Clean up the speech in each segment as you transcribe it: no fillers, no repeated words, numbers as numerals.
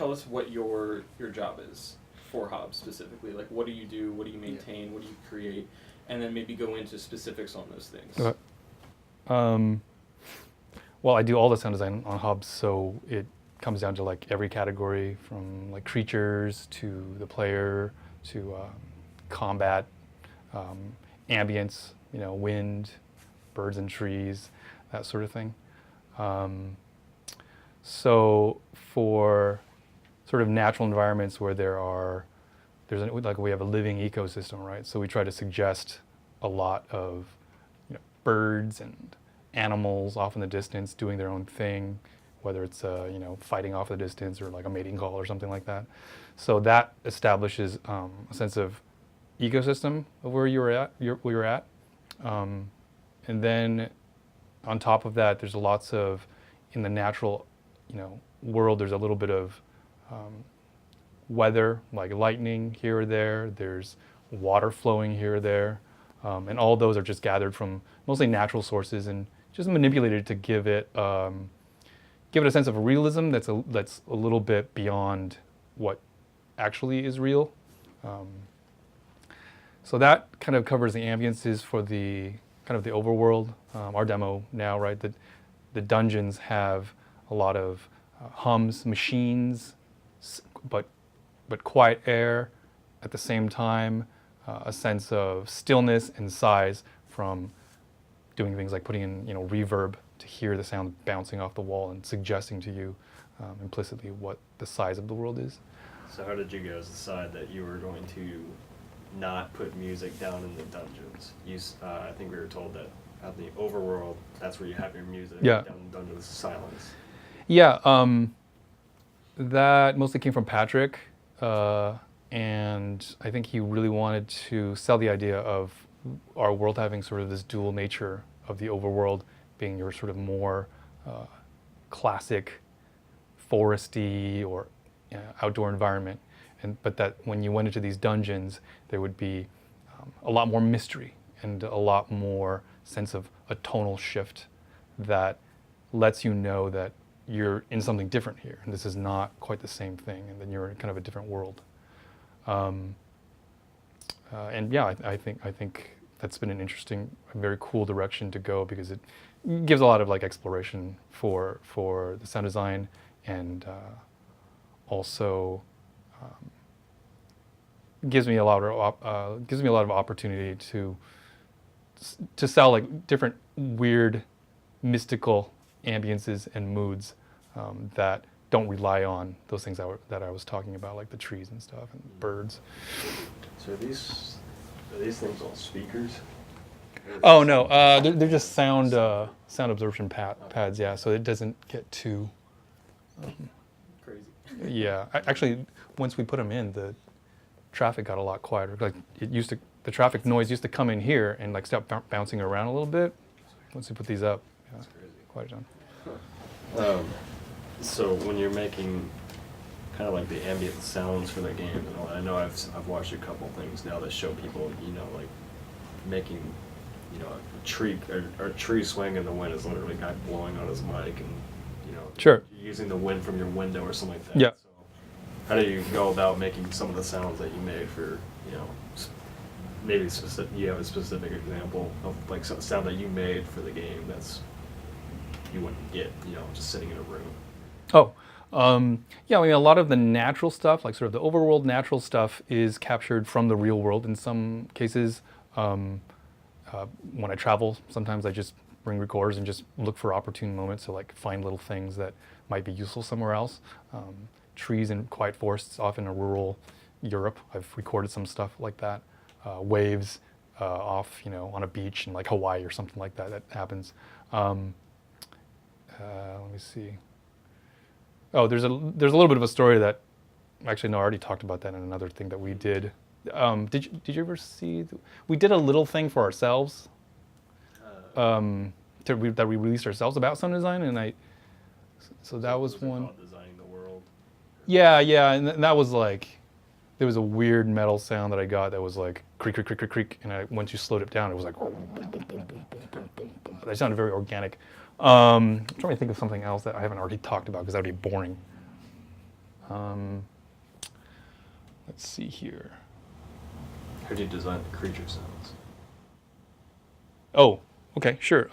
tell us what your job is for Hobbs specifically. Like, what do you do? What do you maintain? What do you create? And then maybe go into specifics on those things. Okay. Well, I do all the sound design on Hobbs, so it comes down to like every category from like creatures to the player to combat, ambience, wind, birds and trees, that sort of thing. So for sort of natural environments where we have a living ecosystem, right? So we try to suggest a lot of birds and animals off in the distance doing their own thing, whether it's fighting off in the distance or like a mating call or something like that. So that establishes a sense of ecosystem of where you're at. And then on top of that, there's lots of, in the natural world, there's a little bit of weather, like lightning here or there. There's water flowing here or there. And all those are just gathered from mostly natural sources and just manipulated to give it a sense of realism that's a little bit beyond what actually is real. So that kind of covers the ambiences for the kind of the overworld. Our demo now, right? The dungeons have a lot of hums, machines, but quiet air at the same time, a sense of stillness and size from doing things like putting in reverb to hear the sound bouncing off the wall and suggesting to you implicitly what the size of the world is. So how did you guys decide that you were going to not put music down in the dungeons? I think we were told that at the overworld, that's where you have your music. Yeah. Down in the dungeons, silence. Yeah, that mostly came from Patrick, and I think he really wanted to sell the idea of our world having sort of this dual nature of the overworld being your sort of more classic foresty or outdoor environment, but that when you went into these dungeons, there would be a lot more mystery and a lot more sense of a tonal shift that lets you know that you're in something different here, and this is not quite the same thing, and then you're in kind of a different world. And yeah, I think that's been an interesting, very cool direction to go because it gives a lot of like exploration for the sound design, and also gives me a lot of opportunity to sell like different weird, mystical ambiences and moods that don't rely on those things that I was talking about, like the trees and stuff and birds. So are these things all speakers? Oh no, they're just sound absorption pads. Yeah, so it doesn't get too Crazy. Yeah, actually, once we put them in, the traffic got a lot quieter. Like the traffic noise used to come in here and like stop bouncing around a little bit. Once we put these up, yeah, That's crazy. quiet down. So when you're making kind of like the ambient sounds for the game, and all, I know I've watched a couple things now that show people, like making, a tree swing in the wind is literally a guy blowing on his mic, and Sure. using the wind from your window or something like that. Yeah. So how do you go about making some of the sounds that you made for, maybe you have a specific example of like some sound that you made for the game that's you wouldn't get, just sitting in a room? Oh, yeah, I mean, a lot of the natural stuff, like sort of the overworld natural stuff, is captured from the real world in some cases. When I travel, sometimes I just bring recorders and just look for opportune moments to like find little things that might be useful somewhere else. Trees and quiet forests, often in rural Europe. I've recorded some stuff like that. Waves off, on a beach in like Hawaii or something like that. That happens. Let me see. Oh, there's a little bit of a story that, actually no, I already talked about that in another thing that we did. Did you ever see? We did a little thing for ourselves that we released ourselves about sound design, and so that was one. Designing the world. Yeah, and that was like, there was a weird metal sound that I got that was like creak, creak, creak, creak, creak, and once you slowed it down, it was like, that sounded very organic. I'm trying to think of something else that I haven't already talked about because that would be boring. Let's see here. How do you design the creature sounds? Oh, okay, sure.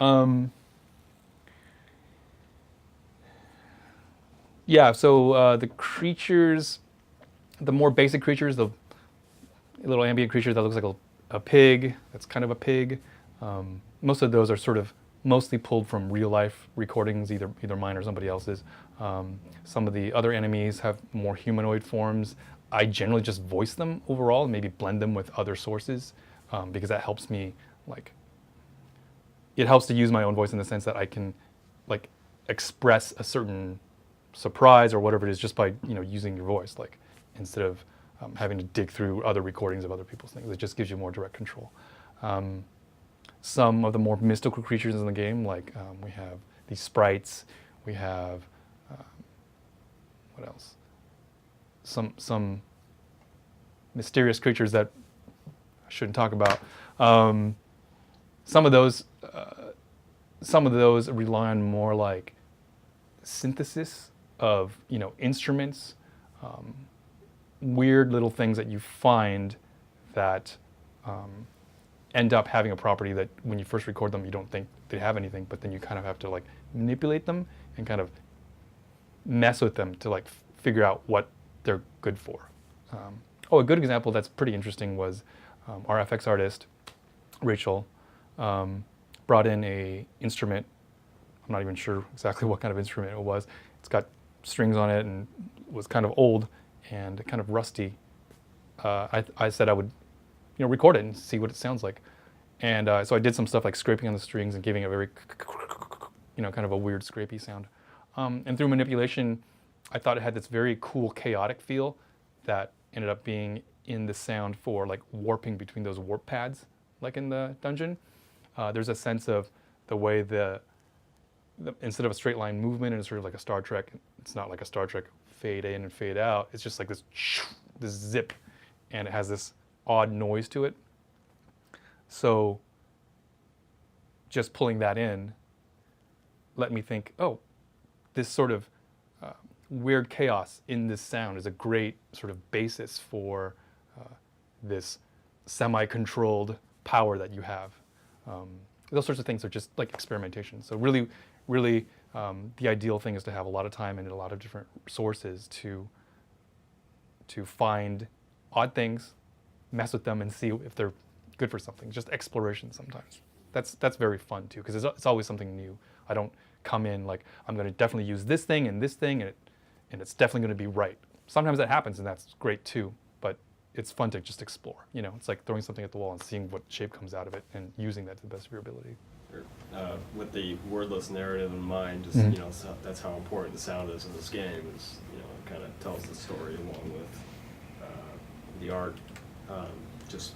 Yeah, so the creatures, the more basic creatures, the little ambient creature that looks like a pig, that's kind of a pig. Most of those are sort of mostly pulled from real life recordings, either mine or somebody else's. Some of the other enemies have more humanoid forms. I generally just voice them overall, maybe blend them with other sources, because that helps me, like, it helps to use my own voice in the sense that I can, like, express a certain surprise or whatever it is just by, using your voice, like, instead of having to dig through other recordings of other people's things. It just gives you more direct control. Some of the more mystical creatures in the game, like we have these sprites, we have, what else? Some mysterious creatures that I shouldn't talk about. Some of those rely on more like synthesis of instruments, weird little things that you find that end up having a property that when you first record them you don't think they have anything, but then you kind of have to like manipulate them and kind of mess with them to like figure out what they're good for. A good example that's pretty interesting was our FX artist, Rachel, brought in a instrument. I'm not even sure exactly what kind of instrument it was. It's got strings on it and was kind of old and kind of rusty. I said I would record it and see what it sounds like. And so I did some stuff like scraping on the strings and giving it a very, kind of a weird scrapey sound. And through manipulation, I thought it had this very cool chaotic feel that ended up being in the sound for like warping between those warp pads, like in the dungeon. There's a sense of the way instead of a straight line movement and it's sort of like a Star Trek, it's not like a Star Trek fade in and fade out. It's just like this zip, and it has this odd noise to it. So just pulling that in let me think, oh, this sort of weird chaos in this sound is a great sort of basis for this semi-controlled power that you have. Those sorts of things are just like experimentation. So really, the ideal thing is to have a lot of time and a lot of different sources to find odd things, mess with them, and see if they're good for something. Just exploration sometimes. That's very fun too, because it's always something new. I don't come in like, I'm going to definitely use this thing, and it's definitely going to be right. Sometimes that happens, and that's great too, but it's fun to just explore. It's like throwing something at the wall and seeing what shape comes out of it and using that to the best of your ability. With the wordless narrative in mind, just so that's how important the sound is in this game. Is it kind of tells the story along with the art. Just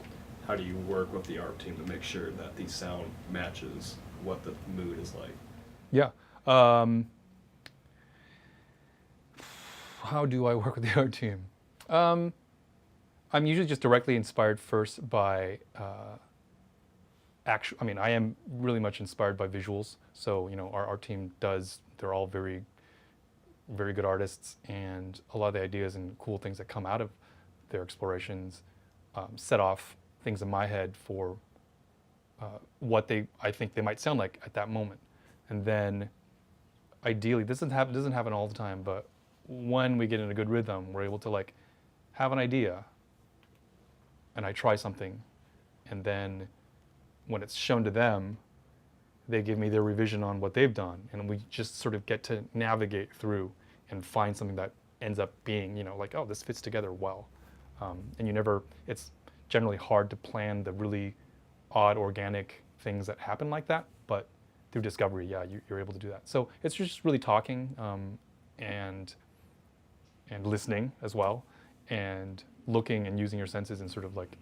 how do you work with the art team to make sure that the sound matches what the mood is like? Yeah. How do I work with the art team? I'm usually just directly inspired first by I am really much inspired by visuals. So, our art team they're all very, very good artists, and a lot of the ideas and cool things that come out of their explorations set off things in my head for what I think they might sound like at that moment. And then ideally, this doesn't happen all the time, but when we get in a good rhythm, we're able to like have an idea and I try something, and then when it's shown to them, they give me their revision on what they've done, and we just sort of get to navigate through and find something that ends up being, like, oh, this fits together well. And it's generally hard to plan the really odd organic things that happen like that, but through discovery, yeah, you're able to do that. So it's just really talking and listening as well, and looking and using your senses and sort of like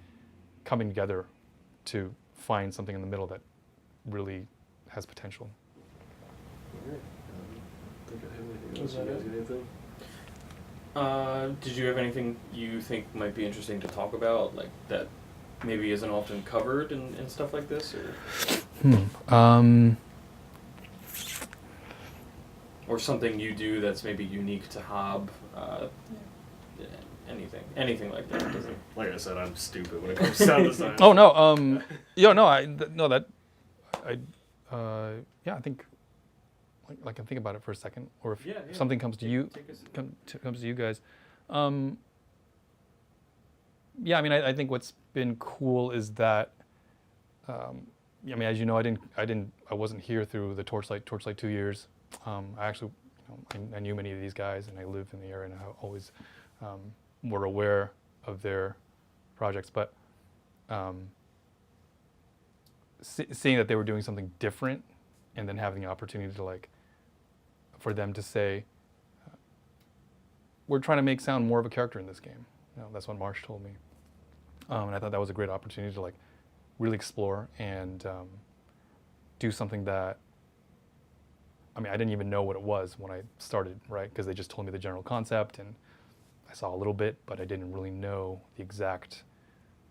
coming together to find something in the middle that really has potential. All right. I think I have anything else. You guys got anything? Did you have anything you think might be interesting to talk about, like that maybe isn't often covered in stuff like this, or or something you do that's maybe unique to Hob. Anything like that. Doesn't. Like I said, I'm stupid when it comes to sound design. Oh no, yeah, no, I think I can think about it for a second, or if something comes to you, comes to you guys. Yeah, I mean, I think what's been cool is that, I mean, as you know, I wasn't here through the Torchlight 2 years. I actually, I knew many of these guys, and I lived in the area, and I always were aware of their projects, but seeing that they were doing something different, and then having the opportunity to for them to say, we're trying to make sound more of a character in this game. That's what Marsh told me, and I thought that was a great opportunity to really explore and do something that, I mean, I didn't even know what it was when I started, right? Because they just told me the general concept, and I saw a little bit, but I didn't really know the exact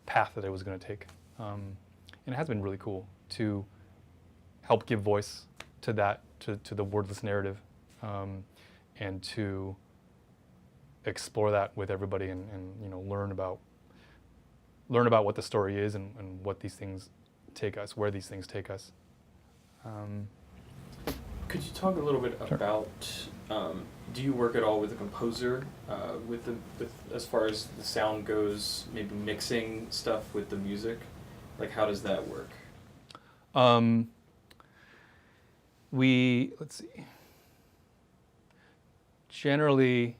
path that I was going to take. And it has been really cool to help give voice to that, to the wordless narrative, and to explore that with everybody, and learn about what the story is, and what these things take us, where these things take us. Could you talk a little bit about? Do you work at all with a composer, with as far as the sound goes? Maybe mixing stuff with the music, how does that work? Let's see. Generally,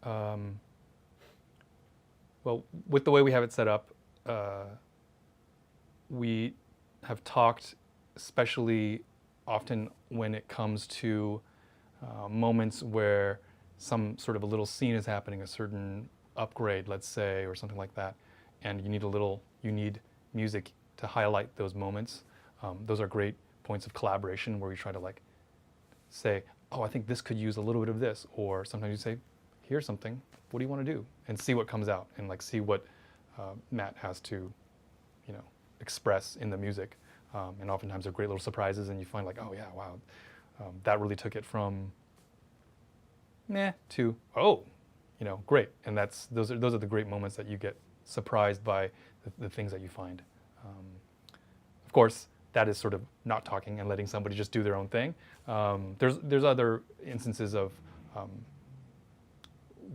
well, with the way we have it set up, we have talked, especially often when it comes to moments where some sort of a little scene is happening, a certain upgrade, let's say, or something like that, and you need music to highlight those moments. Those are great points of collaboration where you try to say, oh, I think this could use a little bit of this, or sometimes you say, here's something, what do you want to do? And see what comes out, and see what Matt has to, express in the music. And oftentimes they're great little surprises, and you find oh yeah, wow, that really took it from meh to oh, great. And those are the great moments that you get surprised by the things that you find. Of course, that is sort of not talking and letting somebody just do their own thing. There's other instances of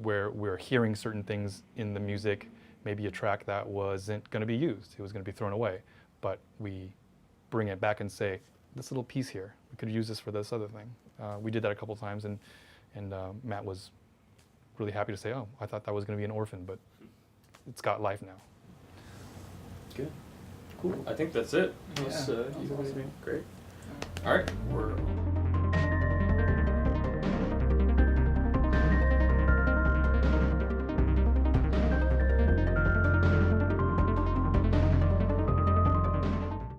where we're hearing certain things in the music, maybe a track that wasn't going to be used, it was going to be thrown away, but we bring it back and say, this little piece here, we could use this for this other thing. We did that a couple times, and Matt was really happy to say, oh, I thought that was going to be an orphan, but it's got life now. Good. Cool. I think that's it. Unless you have anything. Great. All right. We're